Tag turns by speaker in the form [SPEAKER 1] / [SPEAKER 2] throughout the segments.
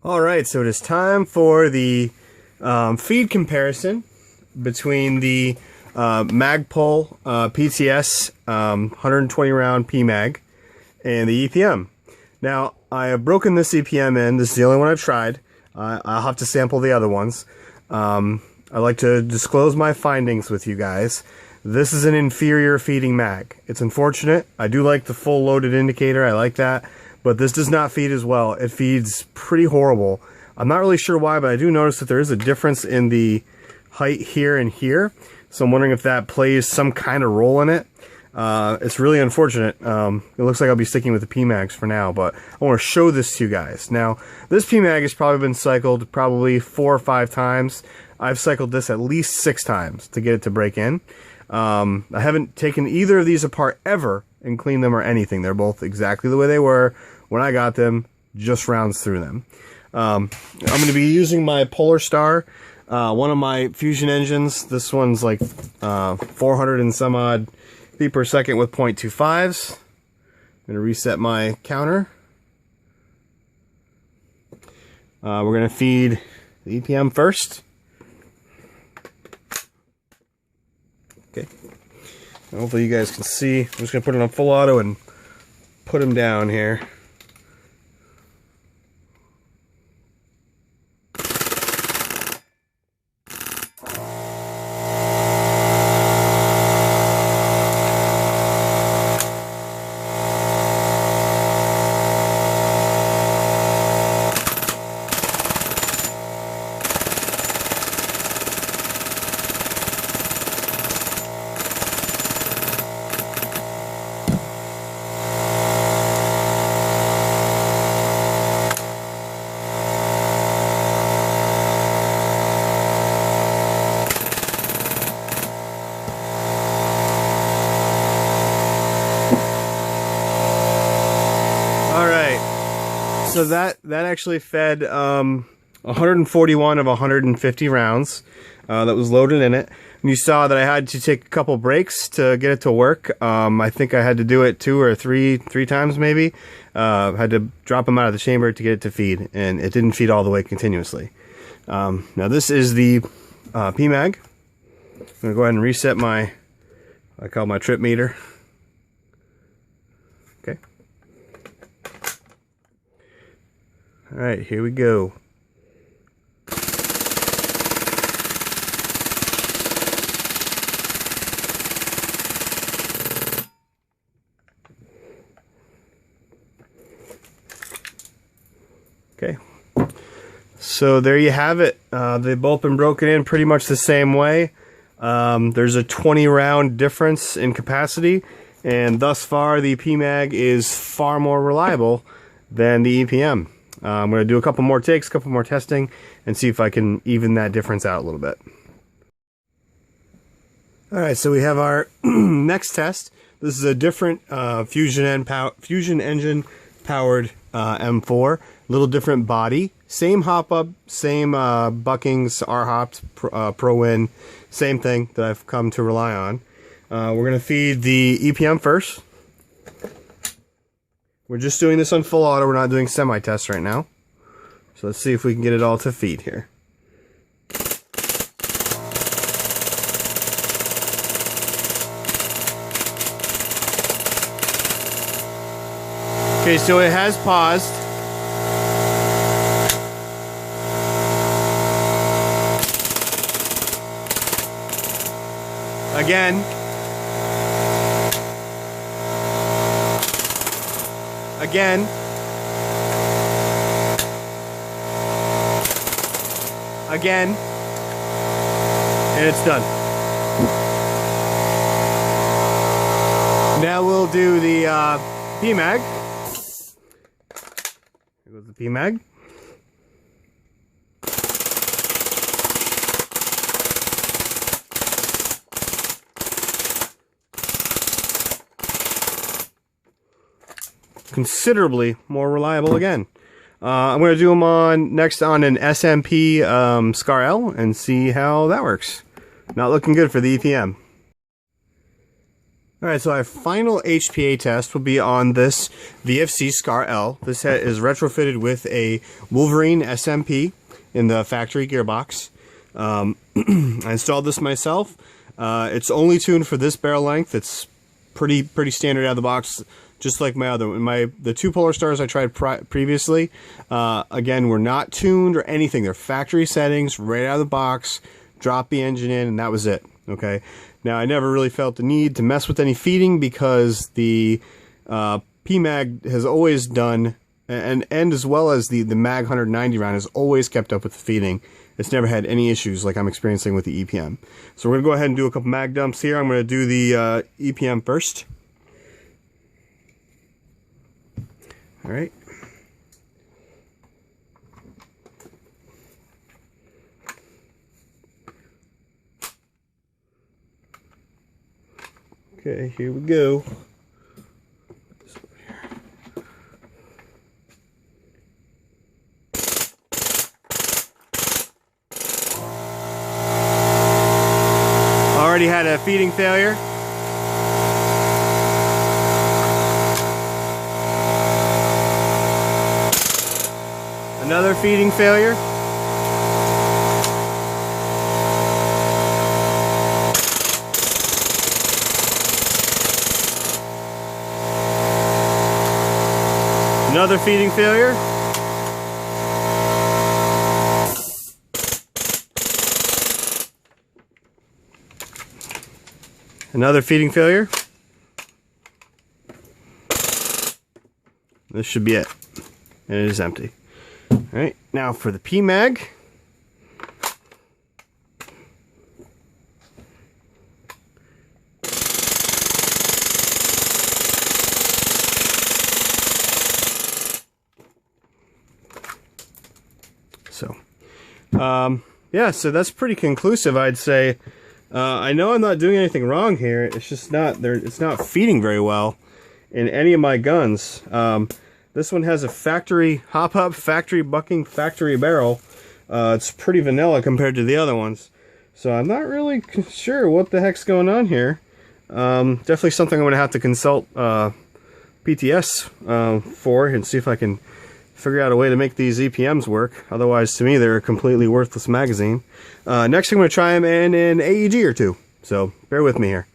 [SPEAKER 1] Alright, so it is time for the feed comparison between the Magpul PTS 120 round Pmag and the EPM. Now, I have broken this EPM in. This is the only one I've tried. I'll have to sample the other ones. I like to disclose my findings with you guys. This is an inferior feeding mag. It's unfortunate. I do like the full loaded indicator. I like that. But this does not feed as well. It feeds pretty horrible. I'm not really sure why, but I do notice that there is a difference in the height here and here. So I'm wondering if that plays some kind of role in it. It's really unfortunate. It looks like I'll be sticking with the Pmags for now, but I want to show this to you guys. Now, this Pmag has probably been cycled probably 4 or 5 times. I've cycled this at least 6 times to get it to break in. I haven't taken either of these apart ever and cleaned them or anything. They're both exactly the way they were when I got them, just rounds through them. I'm going to be using my Polar Star, one of my fusion engines. This one's like 400 and some odd feet per second with 0.25s. I'm going to reset my counter. We're going to feed the EPM first. Okay. Hopefully you guys can see. I'm just going to put it on full auto and put him down here. So that actually fed 141 of 150 rounds that was loaded in it. And you saw that I had to take a couple breaks to get it to work. I think I had to do it 2 or 3 times maybe. Had to drop them out of the chamber to get it to feed, and it didn't feed all the way continuously. Now this is the Pmag. I'm gonna go ahead and reset my, I call my trip meter. Okay. Alright, here we go. Okay. So there you have it. They've both been broken in pretty much the same way. There's a 20 round difference in capacity, and thus far the Pmag is far more reliable than the EPM. I'm going to do a couple more takes, a couple more testing, and see if I can even that difference out a little bit. Alright, so we have our next test. This is a different fusion engine powered M4. Little different body. Same hop up, same buckings, R-hops, ProWin. Same thing that I've come to rely on. We're going to feed the EPM first. We're just doing this on full auto. We're not doing semi-tests right now. So let's see if we can get it all to feed here. Okay, so it has paused. Again. Again. Again. And it's done. Now we'll do the Pmag. Here goes the Pmag. Considerably more reliable again. I'm going to do them next on an SMP Scar L and see how that works. Not looking good for the EPM. Alright, so our final HPA test will be on this VFC Scar L. This is retrofitted with a Wolverine SMP in the factory gearbox. I installed this myself. It's only tuned for this barrel length. It's pretty standard out of the box, just like my other one. The two Polar Stars I tried previously, again, were not tuned or anything. They're factory settings, right out of the box, drop the engine in, and that was it. Okay. Now, I never really felt the need to mess with any feeding because the Pmag has always done, and as well as the Mag 190 round has always kept up with the feeding. It's never had any issues like I'm experiencing with the EPM. So we're going to go ahead and do a couple mag dumps here. I'm going to do the EPM first. All right. Okay, here we go. Already had a feeding failure. Another feeding failure. Another feeding failure. Another feeding failure. This should be it. And it is empty. Alright, now for the Pmag. So, yeah, so that's pretty conclusive, I'd say. I know I'm not doing anything wrong here. It's just it's not feeding very well in any of my guns. This one has a factory hop-up, factory bucking, factory barrel. It's pretty vanilla compared to the other ones. So I'm not really sure what the heck's going on here. Definitely something I'm going to have to consult PTS for and see if I can figure out a way to make these EPMs work. Otherwise, to me, they're a completely worthless magazine. Next, I'm going to try them in an AEG or two. So bear with me here.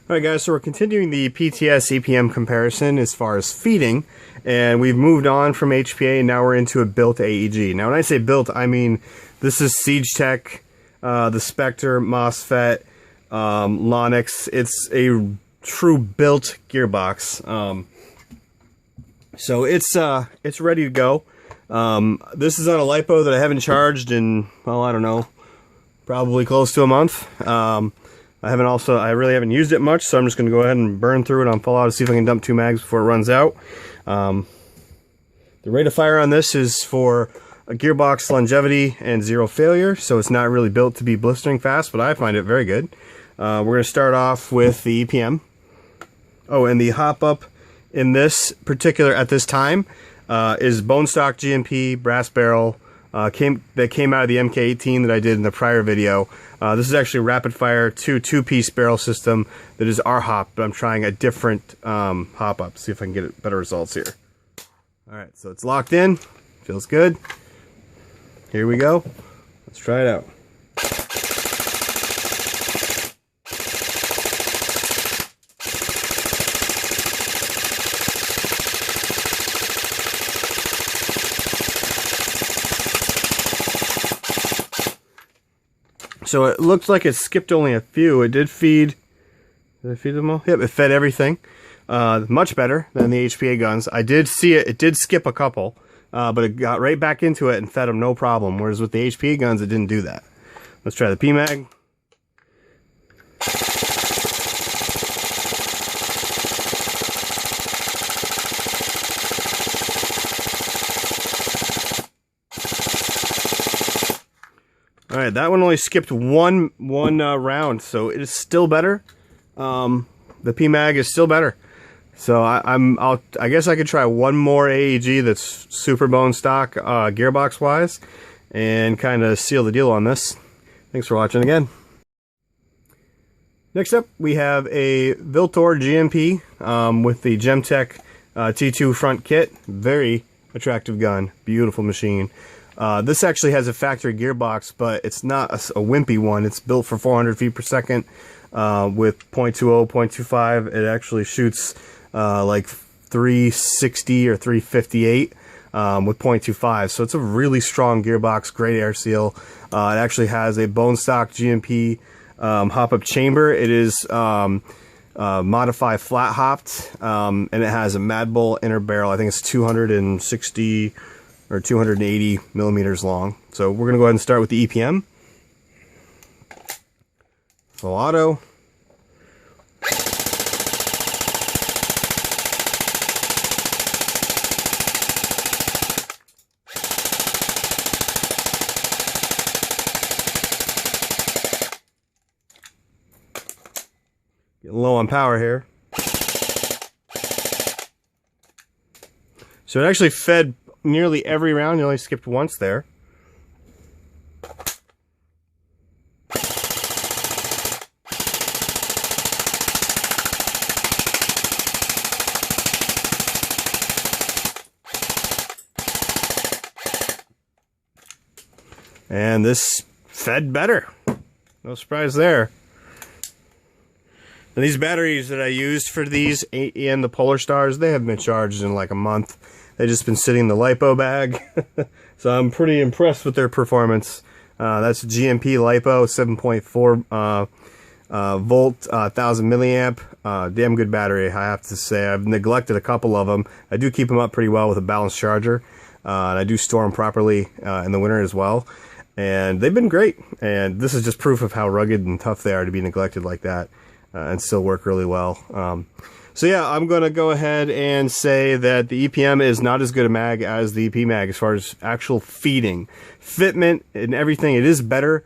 [SPEAKER 1] Alright guys, so we're continuing the PTS EPM comparison as far as feeding, and we've moved on from HPA and now we're into a built AEG. Now when I say built, I mean this is Siege Tech, the Spectre, MOSFET, Lonix. It's a true built gearbox. So it's ready to go. This is on a LiPo that I haven't charged in, well, I don't know, probably close to a month. I really haven't used it much, so I'm just going to go ahead and burn through it on Fallout to see if I can dump 2 mags before it runs out. The rate of fire on this is for a gearbox longevity and 0 failure, so it's not really built to be blistering fast, but I find it very good. We're going to start off with the EPM. Oh, and the hop-up in this particular, at this time, is bone stock GMP brass barrel. That came out of the MK18 that I did in the prior video. This is actually a rapid fire two-piece barrel system that is our hop, but I'm trying a different hop up. See if I can get better results here. Alright, so it's locked in. Feels good. Here we go. Let's try it out. So it looks like it skipped only a few. It did feed. Did it feed them all? Yep, it fed everything. Much better than the HPA guns. I did see it. It did skip a couple, but it got right back into it and fed them no problem. Whereas with the HPA guns, it didn't do that. Let's try the Pmag. Alright, that one only skipped one round, so it is still better. The Pmag is still better. So I guess I could try one more AEG that's super bone stock, gearbox wise, and kind of seal the deal on this. Thanks for watching again. Next up, we have a Viltor GMP with the Gemtech T2 front kit. Very attractive gun, beautiful machine. This actually has a factory gearbox, but it's not a wimpy one. It's built for 400 feet per second with 0.20, 0.25. It actually shoots like 360 or 358 with 0.25. So it's a really strong gearbox, great air seal. It actually has a bone stock GMP hop-up chamber. It is modified flat hopped, and it has a Magpul inner barrel. I think it's 260 or 280 millimeters long. So we're gonna go ahead and start with the EPM. Full auto. Getting low on power here. So it actually fed nearly every round. You only skipped once there. And this fed better. No surprise there. And these batteries that I used for these and the Polar Stars, they haven't been charged in like a month. They've just been sitting in the LiPo bag. So I'm pretty impressed with their performance. That's GMP LiPo, 7.4 volt, 1000 milliamp. Damn good battery, I have to say. I've neglected a couple of them. I do keep them up pretty well with a balanced charger. And I do store them properly in the winter as well. And they've been great. And this is just proof of how rugged and tough they are to be neglected like that. And still work really well. So yeah, I'm going to go ahead and say that the EPM is not as good a mag as the Pmag as far as actual feeding. Fitment and everything, it is better.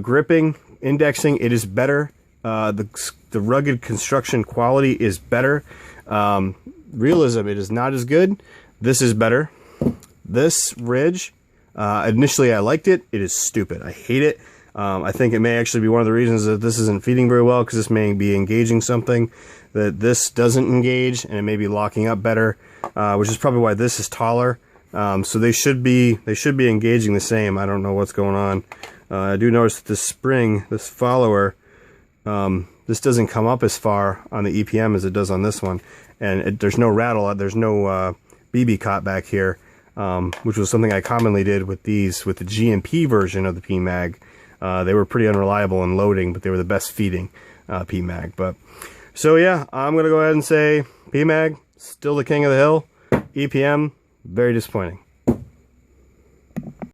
[SPEAKER 1] Gripping, indexing, it is better. The rugged construction quality is better. Realism, it is not as good. This is better. This Ridge, initially I liked it. It is stupid. I hate it. I think it may actually be one of the reasons that this isn't feeding very well, because this may be engaging something that this doesn't engage, and it may be locking up better, which is probably why this is taller. So they should be engaging the same. I don't know what's going on. I do notice that this spring, this follower, this doesn't come up as far on the EPM as it does on this one, and there's no rattle. There's no BB caught back here, which was something I commonly did with these, with the GMP version of the Pmag. They were pretty unreliable in loading, but they were the best feeding Pmag. But so yeah, I'm gonna go ahead and say Pmag still the king of the hill. EPM very disappointing.